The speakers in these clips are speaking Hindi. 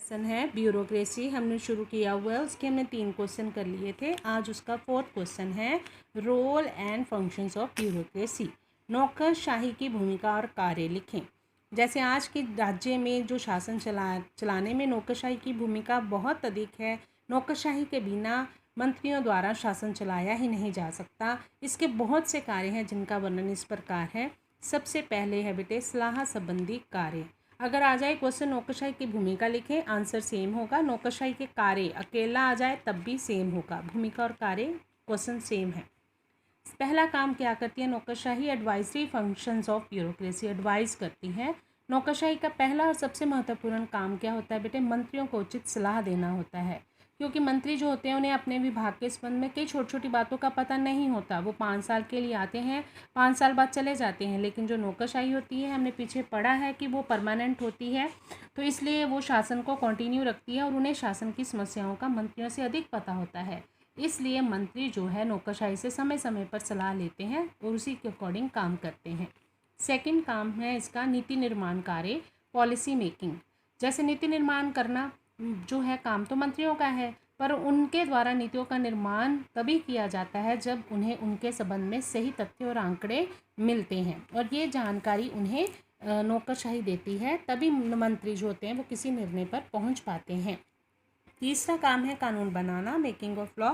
क्वेश्चन है ब्यूरोक्रेसी, हमने शुरू किया हुआ है, उसके हमने 3 क्वेश्चन कर लिए थे। आज उसका 4th क्वेश्चन है role and functions of bureaucracy. नौकरशाही की भूमिका और कार्य लिखें। जैसे आज के राज्य में जो शासन चलाने में नौकरशाही की भूमिका बहुत अधिक है। नौकरशाही के बिना मंत्रियों द्वारा शासन चलाया ही नहीं जा सकता। इसके बहुत से कार्य हैं जिनका वर्णन इस प्रकार है। सबसे पहले है बेटे सलाह संबंधी कार्य। अगर आ जाए क्वेश्चन नौकरशाही की भूमिका लिखें, आंसर सेम होगा। नौकरशाही के कार्य अकेला आ जाए तब भी सेम होगा। भूमिका और कार्य क्वेश्चन सेम है। पहला काम क्या करती है नौकरशाही? Advisory functions of bureaucracy, advise करती है। नौकरशाही का पहला और सबसे महत्वपूर्ण काम क्या होता है बेटे? मंत्रियों को उचित सलाह देना होता है, क्योंकि मंत्री जो होते हैं उन्हें अपने विभाग के संबंध में कई छोटी छोटी बातों का पता नहीं होता। वो 5 साल के लिए आते हैं, 5 साल बाद चले जाते हैं। लेकिन जो नौकरशाही होती है, हमने पीछे पढ़ा है कि वो परमानेंट होती है, तो इसलिए वो शासन को कंटिन्यू रखती है और उन्हें शासन की समस्याओं का मंत्रियों से अधिक पता होता है। इसलिए मंत्री जो है नौकरशाही से समय समय पर सलाह लेते हैं और उसी के अकॉर्डिंग काम करते हैं। सेकंड काम है इसका नीति निर्माण कार्य, पॉलिसी मेकिंग। जैसे नीति निर्माण करना जो है काम तो मंत्रियों का है, पर उनके द्वारा नीतियों का निर्माण तभी किया जाता है जब उन्हें उनके संबंध में सही तथ्य और आंकड़े मिलते हैं और ये जानकारी उन्हें नौकरशाही देती है, तभी मंत्री जो होते हैं वो किसी निर्णय पर पहुंच पाते हैं। तीसरा काम है कानून बनाना, मेकिंग ऑफ लॉ।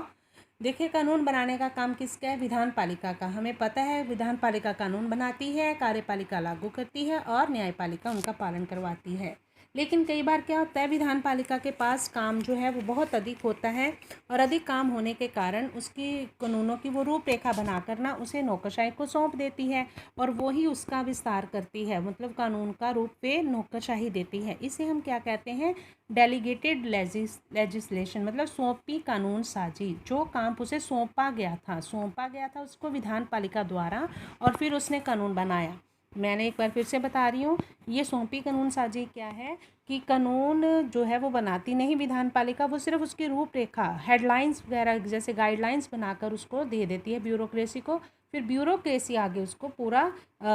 देखिए कानून बनाने का काम किसका है? विधान पालिका का। हमें पता है विधान पालिका कानून बनाती है, कार्यपालिका लागू करती है और न्यायपालिका उनका पालन करवाती है। लेकिन कई बार क्या होता है विधान पालिका के पास काम जो है वो बहुत अधिक होता है और अधिक काम होने के कारण उसकी कानूनों की वो रूपरेखा बनाकर ना उसे नौकरशाही को सौंप देती है और वो ही उसका विस्तार करती है, मतलब कानून का रूप पे नौकरशाही देती है। इसे हम क्या कहते हैं? डेलीगेटेड लेजिस्लेशन, मतलब सौंपी कानून साजी। जो काम उसे सौंपा गया था उसको विधान पालिका द्वारा और फिर उसने कानून बनाया। मैंने एक बार फिर से बता रही हूँ, ये सौंपी कानून साजी क्या है कि कानून जो है वो बनाती नहीं विधान पालिका, वो सिर्फ उसकी रूपरेखा, हेडलाइंस वगैरह जैसे गाइडलाइंस बनाकर उसको दे देती है ब्यूरोक्रेसी को। फिर ब्यूरोक्रेसी आगे उसको पूरा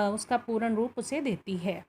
उसका पूर्ण रूप उसे देती है।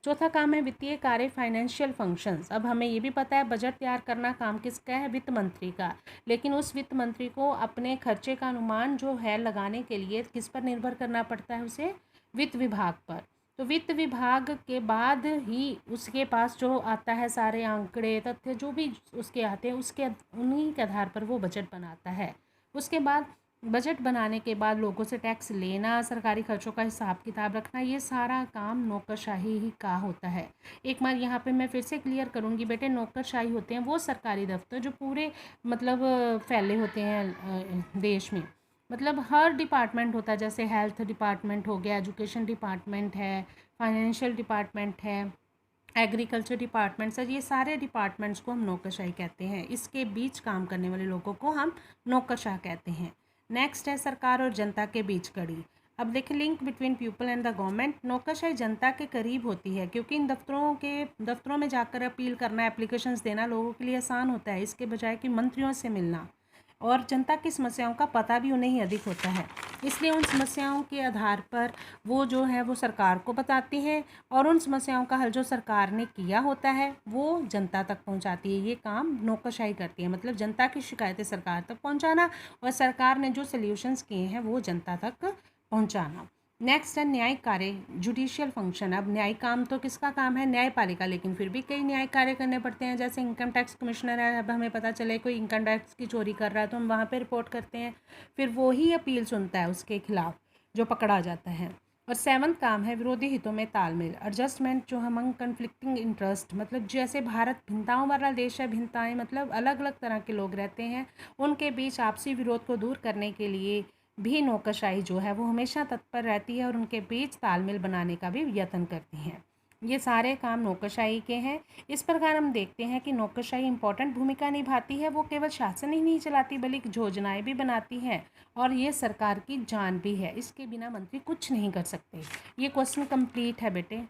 चौथा काम है वित्तीय कार्य, फाइनेंशियल फंक्शंस। अब हमें ये भी पता है बजट तैयार करना काम किसका है? वित्त मंत्री का। लेकिन उस वित्त मंत्री को अपने खर्चे का अनुमान जो है लगाने के लिए किस पर निर्भर करना पड़ता है? उसे वित्त विभाग पर। तो वित्त विभाग के बाद ही उसके पास जो आता है सारे आंकड़े तथ्य जो भी उसके आते हैं उसके उन्हीं के आधार पर वो बजट बनाता है। उसके बाद बजट बनाने के बाद लोगों से टैक्स लेना, सरकारी खर्चों का हिसाब किताब रखना, ये सारा काम नौकरशाही ही का होता है। एक बार यहाँ पे मैं फिर से क्लियर करूँगी बेटे, नौकरशाही होते हैं वो सरकारी दफ्तर जो पूरे मतलब फैले होते हैं देश में। मतलब हर डिपार्टमेंट होता है, जैसे हेल्थ डिपार्टमेंट हो गया, एजुकेशन डिपार्टमेंट है, फाइनेंशियल डिपार्टमेंट है, एग्रीकल्चर डिपार्टमेंट्स है, ये सारे डिपार्टमेंट्स को हम नौकरशाही कहते हैं। इसके बीच काम करने वाले लोगों को हम नौकरशाह कहते हैं। नेक्स्ट है सरकार और जनता के बीच कड़ी। अब देखिए link between people and the government. नौकरशाही जनता के करीब होती है क्योंकि इन दफ्तरों में जाकर अपील करना, एप्लीकेशंस देना लोगों के लिए आसान होता है, इसके बजाय कि मंत्रियों से मिलना। और जनता की समस्याओं का पता भी उन्हें ही अधिक होता है, इसलिए उन समस्याओं के आधार पर वो जो है वो सरकार को बताती हैं और उन समस्याओं का हल जो सरकार ने किया होता है वो जनता तक पहुंचाती है। ये काम नौकरशाही करती है, मतलब जनता की शिकायतें सरकार तक पहुंचाना और सरकार ने जो सल्यूशंस किए हैं वो जनता तक पहुंचाना। नेक्स्ट है न्यायिक कार्य, जुडिशियल फंक्शन। अब न्यायिक काम तो किसका काम है? न्यायपालिका, लेकिन फिर भी कई न्यायिक कार्य करने पड़ते हैं। जैसे इनकम टैक्स कमिश्नर है, अब हमें पता चले कोई इनकम टैक्स की चोरी कर रहा है तो हम वहाँ पे रिपोर्ट करते हैं, फिर वो ही अपील सुनता है उसके खिलाफ जो पकड़ा जाता है। और 7वां काम है विरोधी हितों में तालमेल, एडजस्टमेंट जो अमंग कन्फ्लिक्टिंग इंटरेस्ट। मतलब जैसे भारत भिन्नताओं वाला देश है, भिन्नताएँ मतलब अलग अलग तरह के लोग रहते हैं, उनके बीच आपसी विरोध को दूर करने के लिए भी नौकरशाही जो है वो हमेशा तत्पर रहती है और उनके बीच तालमेल बनाने का भी यत्न करती है। ये सारे काम नौकरशाही के हैं। इस प्रकार हम देखते हैं कि नौकरशाही इंपॉर्टेंट भूमिका निभाती है। वो केवल शासन ही नहीं चलाती बल्कि योजनाएं भी बनाती है और ये सरकार की जान भी है। इसके बिना मंत्री कुछ नहीं कर सकते। ये क्वेश्चन कंप्लीट है बेटे।